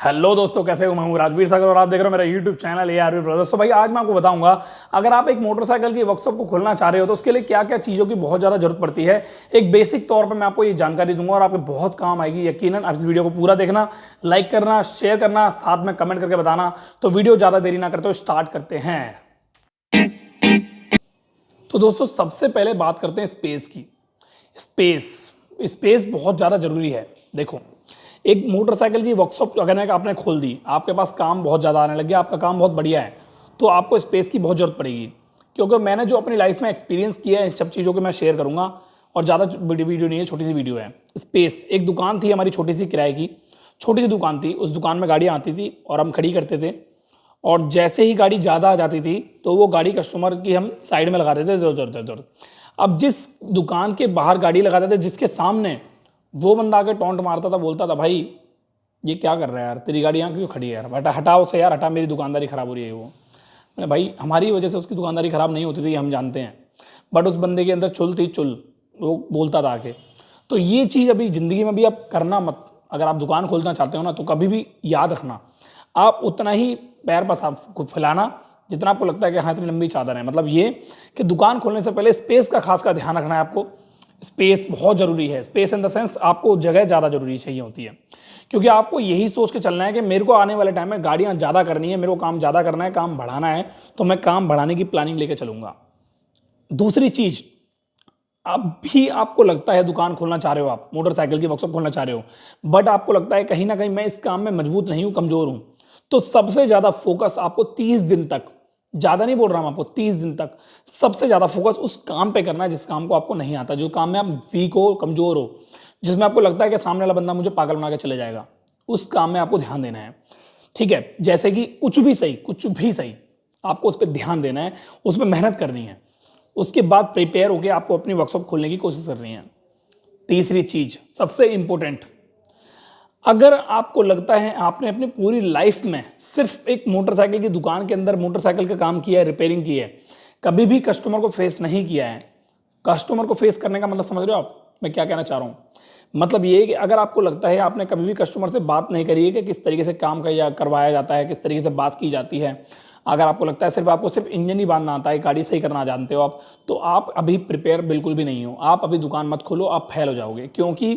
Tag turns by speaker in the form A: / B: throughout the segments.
A: Hello दोस्तों, कैसे हो? मैं हूं राजवीर सागर और आप देख रहे हो मेरा यूट्यूब चैनल ARV ब्रदर्स। तो भाई आज मैं आपको बताऊंगा, अगर आप एक मोटरसाइकिल की वर्कशॉप को खोलना चाह रहे हो तो उसके लिए क्या क्या चीज़ों की बहुत ज़्यादा जरूरत पड़ती है। एक बेसिक तौर पर मैं आपको ये जानकारी दूंगा और आपके बहुत काम आएगी। यकीनन आप इस वीडियो को पूरा देखना, लाइक करना, शेयर करना, साथ में कमेंट करके बताना। तो वीडियो ज़्यादा देरी ना करते हो, स्टार्ट करते हैं। तो दोस्तों, सबसे पहले बात करते हैं स्पेस की। स्पेस स्पेस बहुत ज़्यादा जरूरी है। देखो, एक मोटरसाइकिल की वर्कशॉप अगर आपने खोल दी, आपके पास काम बहुत ज़्यादा आने लग गया, आपका काम बहुत बढ़िया है, तो आपको स्पेस की बहुत ज़रूरत पड़ेगी। क्योंकि मैंने जो अपनी लाइफ में एक्सपीरियंस किया है, इस सब चीज़ों को मैं शेयर करूँगा। और ज़्यादा वीडियो नहीं है, छोटी सी वीडियो है। स्पेस एक दुकान थी हमारी, छोटी सी किराए की छोटी सी दुकान थी। उस दुकान में गाड़ियाँ आती थी और हम खड़ी करते थे। और जैसे ही गाड़ी ज़्यादा आ जाती थी तो वो गाड़ी कस्टमर की हम साइड में लगा देते थे, इधर उधर। अब जिस दुकान के बाहर गाड़ी लगाते थे, जिसके सामने, वो बंदा आके टॉन्ट मारता था, बोलता था, भाई ये क्या कर रहा है यार, तेरी गाड़ी यहाँ क्यों खड़ी है यार, हटा हटाओ से यार, हटा, मेरी दुकानदारी खराब हो रही है। वो मैंने, भाई हमारी वजह से उसकी दुकानदारी खराब नहीं होती थी, हम जानते हैं, बट उस बंदे के अंदर चुल थी, चुल। वो बोलता था आके। तो ये चीज़ अभी ज़िंदगी में भी आप करना मत। अगर आप दुकान खोलना चाहते हो ना, तो कभी भी याद रखना, आप उतना ही पैर पसार को फैलाना जितना आपको लगता है कि हाँ इतनी लंबी चादर है। मतलब ये कि दुकान खोलने से पहले स्पेस का खास का ध्यान रखना है आपको। स्पेस बहुत ज़रूरी है। स्पेस इन द सेंस, आपको जगह ज़्यादा ज़रूरी चाहिए होती है। क्योंकि आपको यही सोच के चलना है कि मेरे को आने वाले टाइम में गाड़ियाँ ज़्यादा करनी है, मेरे को काम ज़्यादा करना है, काम बढ़ाना है, तो मैं काम बढ़ाने की प्लानिंग लेके चलूँगा। दूसरी चीज़, अब भी आपको लगता है दुकान खोलना चाह रहे हो, आप मोटरसाइकिल की वर्कशॉप खोलना चाह रहे हो, बट आपको लगता है कहीं ना कहीं मैं इस काम में मजबूत नहीं हूं, कमजोर हूं, तो सबसे ज्यादा फोकस आपको 30 दिन तक, ज्यादा नहीं बोल रहा हूं आपको, 30 दिन तक सबसे ज्यादा फोकस उस काम पे करना है जिस काम को आपको नहीं आता, जो काम में आप वीक हो, कमजोर हो, जिसमें आपको लगता है कि सामने वाला बंदा मुझे पागल बना के चले जाएगा। उस काम में आपको ध्यान देना है। ठीक है, जैसे कि कुछ भी सही, कुछ भी सही, आपको उस पर ध्यान देना है, उस पर मेहनत करनी है। उसके बाद प्रिपेयर होकर आपको अपनी वर्कशॉप खोलने की कोशिश करनी है। तीसरी चीज सबसे इंपॉर्टेंट, अगर आपको लगता है आपने अपनी पूरी लाइफ में सिर्फ एक मोटरसाइकिल की दुकान के अंदर मोटरसाइकिल का काम किया है, रिपेयरिंग की है, कभी भी कस्टमर को फेस नहीं किया है। कस्टमर को फेस करने का मतलब समझ रहे हो आप मैं क्या कहना चाह रहा हूँ? मतलब ये है कि अगर आपको लगता है आपने कभी भी कस्टमर से बात नहीं करी है कि किस तरीके से काम करवाया जाता है, किस तरीके से बात की जाती है, अगर आपको लगता है आपको सिर्फ इंजन ही बांधना आता है, गाड़ी सही करना जानते हो आप, तो आप अभी प्रिपेयर बिल्कुल भी नहीं हो। आप अभी दुकान मत खोलो, आप फेल हो जाओगे। क्योंकि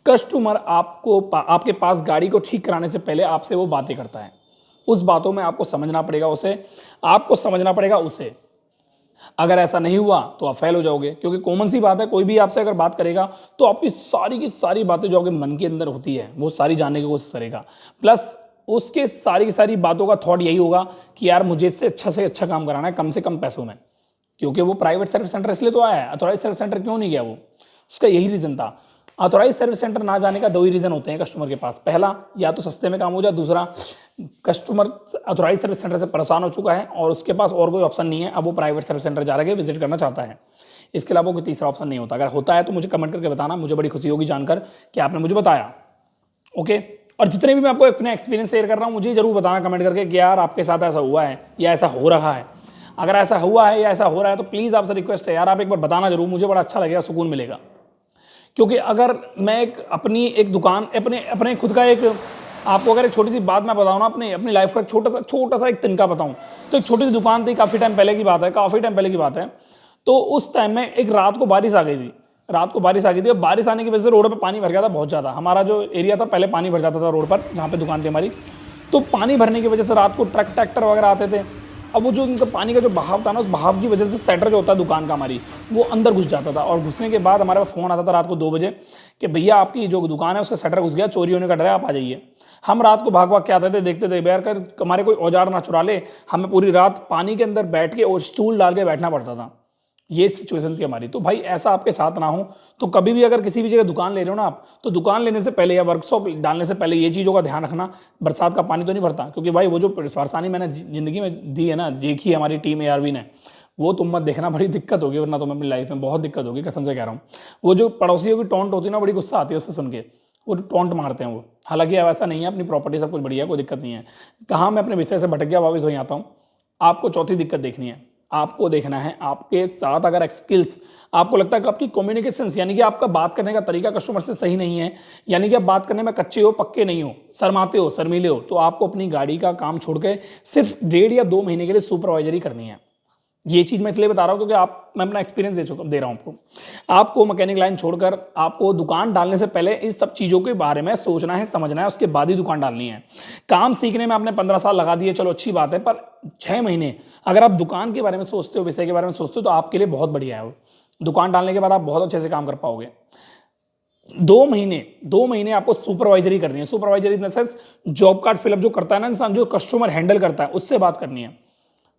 A: कस्टमर आपके पास गाड़ी को ठीक कराने से पहले आपसे वो बातें करता है। उस बातों में आपको समझना पड़ेगा उसे, आपको समझना पड़ेगा उसे। अगर ऐसा नहीं हुआ तो आप फेल हो जाओगे। क्योंकि कॉमन सी बात है, कोई भी आपसे अगर बात करेगा तो आपकी सारी की सारी बातें जो आपके मन के अंदर होती है वो सारी जानने की कोशिश करेगा। प्लस उसके सारी की सारी बातों का थॉट यही होगा कि यार मुझे इससे से अच्छा काम कराना है, कम से कम पैसों में। क्योंकि वो प्राइवेट सर्विस सेंटर इसलिए तो आया है। अथॉराइज सर्विस सेंटर क्यों नहीं गया वो? उसका यही रीजन था। अथॉराइज सर्विस सेंटर ना जाने का दो ही रीजन होते हैं कस्टमर के पास। पहला, या तो सस्ते में काम हो जाए, दूसरा कस्टमर अथॉराइज सर्विस सेंटर से परेशान हो चुका है और उसके पास और कोई ऑप्शन नहीं है, अब वो प्राइवेट सर्विस सेंटर जा रहा है, विजिट करना चाहता है। इसके अलावा कोई तीसरा ऑप्शन नहीं होता। अगर होता है तो मुझे कमेंट करके बताना, मुझे बड़ी खुशी होगी जानकर कि आपने मुझे बताया। ओके, और जितने भी मैं आपको अपना एक्सपीरियंस शेयर कर रहा हूँ, मुझे जरूर बताना कमेंट करके कि यार आपके साथ ऐसा हुआ है या ऐसा हो रहा है। अगर ऐसा हुआ है या ऐसा हो रहा है तो प्लीज़ आपसे रिक्वेस्ट है यार, आप एक बार बताना जरूर, मुझे बड़ा अच्छा लगेगा, सुकून मिलेगा। क्योंकि अगर मैं अपनी एक दुकान, अपने खुद का एक, आपको अगर एक छोटी सी बात मैं बताऊँ ना, अपनी लाइफ का एक छोटा सा एक तिनका बताऊँ, तो एक छोटी सी दुकान थी, काफ़ी टाइम पहले की बात है, काफ़ी टाइम पहले की बात है। तो उस टाइम में एक रात को बारिश आ गई थी, और बारिश आने की वजह से रोड पे पानी भर गया था बहुत ज़्यादा। हमारा जो एरिया था पहले पानी भर जाता था रोड पर, जहाँ पे दुकान थी हमारी। तो पानी भरने की वजह से रात को ट्रक ट्रैक्टर वगैरह आते थे। अब वो जो उनका पानी का जो बहाव था ना, उस बहाव की वजह से शटर जो होता है दुकान का हमारी, वो अंदर घुस जाता था। और घुसने के बाद हमारे पास फ़ोन आता था रात को 2 बजे कि भैया आपकी जो दुकान है उसका शटर घुस गया, चोरी होने का डर है, आप आ जाइए। हम रात को भाग भाग के आते थे, देखते थे यार कर हमारे कोई औजार ना चुरा ले। हमें पूरी रात पानी के अंदर बैठ के और स्टूल डाल के बैठना पड़ता था। ये सिचुएशन थी हमारी। तो भाई ऐसा आपके साथ ना हो, तो कभी भी अगर किसी भी जगह दुकान ले रहे हो ना आप, तो दुकान लेने से पहले या वर्कशॉप डालने से पहले ये चीज़ों का ध्यान रखना, बरसात का पानी तो नहीं भरता। क्योंकि भाई वो जो परेशानी मैंने ज़िंदगी में दी है ना, देखी हमारी टीम ARV ने, वो तुम मत देखना, बड़ी दिक्कत होगी, वरना तुम्हें अपनी लाइफ में बहुत दिक्कत होगी, कसम से कह रहा हूँ। वो जो पड़ोसियों की टोंट होती है ना, बड़ी गुस्सा आती है उससे सुन के, वो टोंट मारते हैं वो। हालांकि ऐसा नहीं है, अपनी प्रॉपर्टी सब कुछ बढ़िया है, कोई दिक्कत नहीं है। कहाँ मैं अपने विषय से भटक गया, वापस वहीं आता हूँ। आपको चौथी दिक्कत देखनी है। आपको देखना है आपके साथ अगर स्किल्स, आपको लगता है कि आपकी कम्युनिकेशन यानी कि आपका बात करने का तरीका कस्टमर से सही नहीं है, यानी कि आप बात करने में कच्चे हो, पक्के नहीं हो, शर्माते हो, शर्मीले हो, तो आपको अपनी गाड़ी का काम छोड़ के सिर्फ 1.5 या 2 महीने के लिए सुपरवाइजरी करनी है। ये चीज़ मैं इसलिए बता रहा हूँ क्योंकि मैं अपना एक्सपीरियंस दे रहा हूँ आपको मैकेनिक लाइन छोड़कर आपको दुकान डालने से पहले इस सब चीज़ों के बारे में सोचना है, समझना है, उसके बाद ही दुकान डालनी है। काम सीखने में आपने 15 साल लगा दिए, चलो अच्छी बात है, पर 6 महीने अगर आप दुकान के बारे में सोचते हो, विषय के बारे में सोचते हो, तो आपके लिए बहुत बढ़िया है वो। दुकान डालने के बाद आप बहुत अच्छे से काम कर पाओगे। 2 महीने आपको सुपरवाइजरी करनी है। Supervisory in the sense job card fill up जो करता है ना इंसान, जो कस्टमर हैंडल करता है, उससे बात करनी है।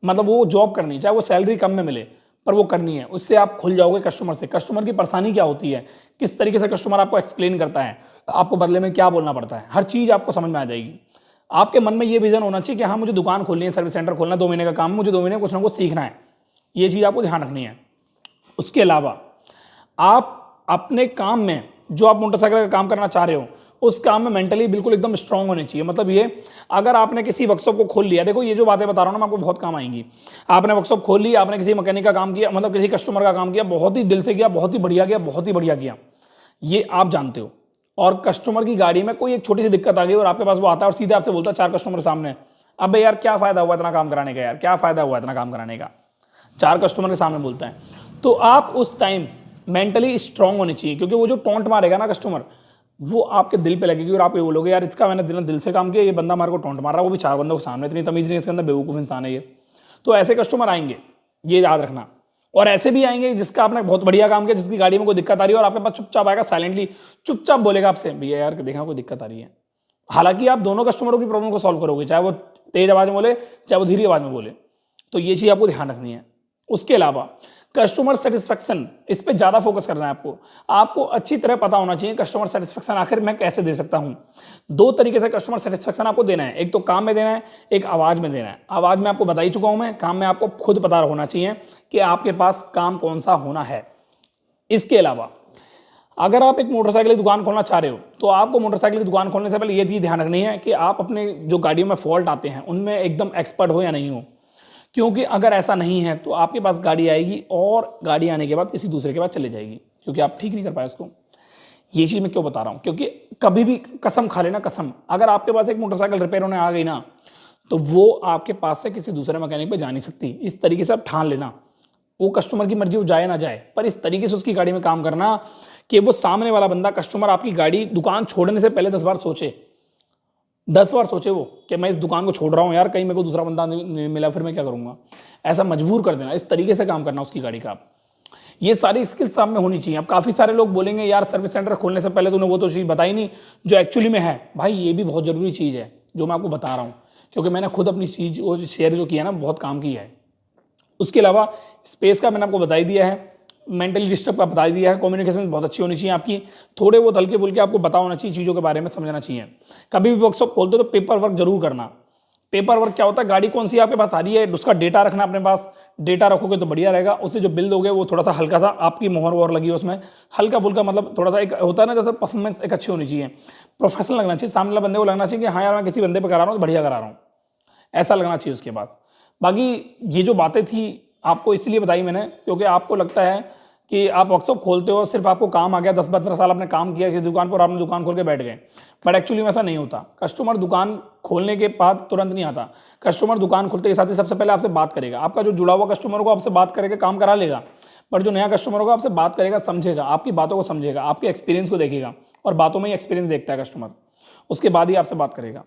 A: मतलब वो जॉब करनी है, चाहे वो सैलरी कम में मिले, पर वो करनी है। उससे आप खुल जाओगे कस्टमर से, कस्टमर की परेशानी क्या होती है, किस तरीके से कस्टमर आपको एक्सप्लेन करता है, आपको बदले में क्या बोलना पड़ता है, हर चीज़ आपको समझ में आ जाएगी। आपके मन में ये विजन होना चाहिए कि हाँ मुझे दुकान खोलनी है, सर्विस सेंटर खोलना है, 2 महीने का काम, मुझे 2 महीने कुछ ना कुछ सीखना है। ये चीज़ आपको ध्यान रखनी है। उसके अलावा आप अपने काम में, जो आप मोटरसाइकिल का काम करना चाह रहे हो, उस काम में मेंटली बिल्कुल एकदम स्ट्रांग होने चाहिए। मतलब ये, अगर आपने किसी वर्कशॉप को खोल लिया, देखो ये जो बातें बता रहा हूँ ना, मैं आपको बहुत काम आएंगी। आपने वर्कशॉप खोल ली, आपने किसी मैकेनिक का काम किया, मतलब किसी कस्टमर का काम किया, बहुत ही दिल से किया, बहुत ही बढ़िया किया, बहुत ही बढ़िया किया, ये आप जानते हो। और कस्टमर की गाड़ी में कोई एक छोटी सी दिक्कत आ गई और आपके पास वो आता है और सीधे आपसे बोलता है 4 कस्टमर के सामने, अबे यार क्या फ़ायदा हुआ इतना काम कराने का, यार क्या फ़ायदा हुआ इतना काम कराने का, 4 कस्टमर के सामने बोलता है। तो आप उस टाइम मेंटली स्ट्रांग होनी चाहिए, क्योंकि वो जो टोंट मारेगा ना कस्टमर, वो आपके दिल पे लगेगी और आप ये बोलोगे यार इसका मैंने दिल से काम किया, ये बंदा हमारे को टोंट मार रहा है, वो भी 4 बंदों के सामने, इतनी तमीज नहीं इसके अंदर, बेवकूफ़ इंसान है ये। तो ऐसे कस्टमर आएंगे, ये याद रखना। और ऐसे भी आएंगे जिसका आपने बहुत बढ़िया काम किया, जिसकी गाड़ी में कोई दिक्कत आ रही है और आपके पास चुपचाप आएगा, साइलेंटली चुपचाप बोलेगा आपसे, भैया यार देखना कोई दिक्कत आ रही है। हालांकि आप दोनों कस्टमरों की प्रॉब्लम को सॉल्व करोगे, चाहे वो तेज आवाज में बोले, चाहे वो धीरे आवाज में बोले। तो ये चीज़ आपको ध्यान रखनी है। उसके अलावा कस्टमर सेटिस्फेक्शन, इस पे ज़्यादा फोकस करना है आपको। आपको अच्छी तरह पता होना चाहिए कस्टमर सेटिस्फेक्शन आखिर मैं कैसे दे सकता हूँ। 2 तरीके से कस्टमर सेटिस्फेक्शन आपको देना है, एक तो काम में देना है, एक आवाज़ में देना है। आवाज़ में आपको बता ही चुका हूँ मैं, काम में आपको खुद पता होना चाहिए कि आपके पास काम कौन सा होना है। इसके अलावा अगर आप एक मोटरसाइकिल की दुकान खोलना चाह रहे हो, तो आपको मोटरसाइकिल की दुकान खोलने से पहले ये चीज़ ध्यान रखनी है कि आप अपने जो गाड़ियों में फॉल्ट आते हैं उनमें एकदम एक्सपर्ट हो या नहीं हो। क्योंकि अगर ऐसा नहीं है तो आपके पास गाड़ी आएगी और गाड़ी आने के बाद किसी दूसरे के पास चले जाएगी, क्योंकि आप ठीक नहीं कर पाए उसको। ये चीज़ मैं क्यों बता रहा हूँ, क्योंकि कभी भी कसम खा लेना, कसम, अगर आपके पास एक मोटरसाइकिल रिपेयर होने आ गई ना, तो वो आपके पास से किसी दूसरे मैकेनिक पे जा नहीं सकती। इस तरीके से आप ठान लेना, वो कस्टमर की मर्जी, वो जाए ना जाए, पर इस तरीके से उसकी गाड़ी में काम करना कि वो सामने वाला बंदा कस्टमर आपकी गाड़ी दुकान छोड़ने से पहले 10 बार सोचे, 10 बार सोचे वो कि मैं इस दुकान को छोड़ रहा हूँ यार, कहीं मेरे को दूसरा बंदा नहीं मिला, फिर मैं क्या करूँगा। ऐसा मजबूर कर देना, इस तरीके से काम करना उसकी गाड़ी का। ये सारी स्किल्स आप में होनी चाहिए। अब काफ़ी सारे लोग बोलेंगे यार सर्विस सेंटर खोलने से पहले तूने वो तो चीज़ बताई नहीं जो एक्चुअली में है। भाई ये भी बहुत ज़रूरी चीज़ है जो मैं आपको बता रहा हूँ, क्योंकि मैंने खुद अपनी चीज़ वो शेयर जो किया ना, बहुत काम की है। उसके अलावा स्पेस का मैंने आपको बता ही दिया है, मेंटली डिस्टर्ब का बता दिया है, कम्युनिकेशन बहुत अच्छी होनी चाहिए आपकी, थोड़े बहुत हल्के फुल्के आपको पता होना चाहिए, चीज़ों के बारे में समझना चाहिए। कभी भी वर्कशॉप खोलते हो तो पेपर वर्क जरूर करना। पेपर वर्क क्या होता है, गाड़ी कौन सी आपके पास आ रही है उसका डेटा रखना अपने पास, डेटा रखोगे तो बढ़िया रहेगा। उससे जो बिल दोगे वो थोड़ा सा हल्का सा आपकी मोहर वोहर लगी है उसमें, हल्का फुल्का, मतलब थोड़ा सा एक होता है ना, जैसे परफॉर्मेंस एक अच्छी होनी चाहिए, प्रोफेशनल लगना चाहिए, सामने वाले बंदे को लगना चाहिए कि हाँ यार मैं किसी बंदे पर करा रहा हूँ तो बढ़िया करा रहा हूँ, ऐसा लगना चाहिए उसके पास। बाकी ये जो बातें थी आपको इसलिए बताई मैंने क्योंकि आपको लगता है कि आप वर्कशॉप खोलते हो, सिर्फ आपको काम आ गया, 10-15 साल आपने काम किया किसी दुकान पर, आपने दुकान खोल के बैठ गए, बट एक्चुअली में ऐसा नहीं होता। कस्टमर दुकान खोलने के बाद तुरंत नहीं आता, कस्टमर दुकान खोलते के साथ ही सबसे पहले आपसे बात करेगा। आपका जो जुड़ा हुआ कस्टमर होगा आपसे बात करके काम करा लेगा, पर जो नया कस्टमर होगा आपसे बात करेगा, समझेगा, आपकी बातों को समझेगा, आपके एक्सपीरियंस को देखेगा, और बातों में ही एक्सपीरियंस देखता है कस्टमर, उसके बाद ही आपसे बात करेगा।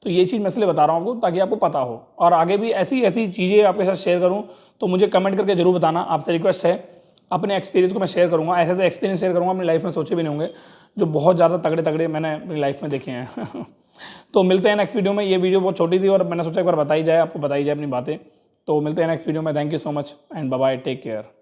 A: तो ये चीज़ मैं इसलिए बता रहा हूँ आपको ताकि आपको पता हो, और आगे भी ऐसी ऐसी चीज़ें आपके साथ शेयर करूँ तो मुझे कमेंट करके जरूर बताना, आपसे रिक्वेस्ट है। अपने एक्सपीरियंस को मैं शेयर करूँगा, ऐसे ऐसे एक्सपीरियंस शेयर करूँगा अपनी लाइफ में सोचे भी नहीं होंगे, जो बहुत ज़्यादा तगड़े तगड़े मैंने अपनी लाइफ में देखे हैं। तो मिलते हैं नेक्स्ट वीडियो में। ये वीडियो बहुत छोटी थी और मैंने सोचा एक बार बताई जाए, आपको बताई जाए अपनी बातें। तो मिलते हैं नेक्स्ट वीडियो में। Thank you so much and bye bye, take care.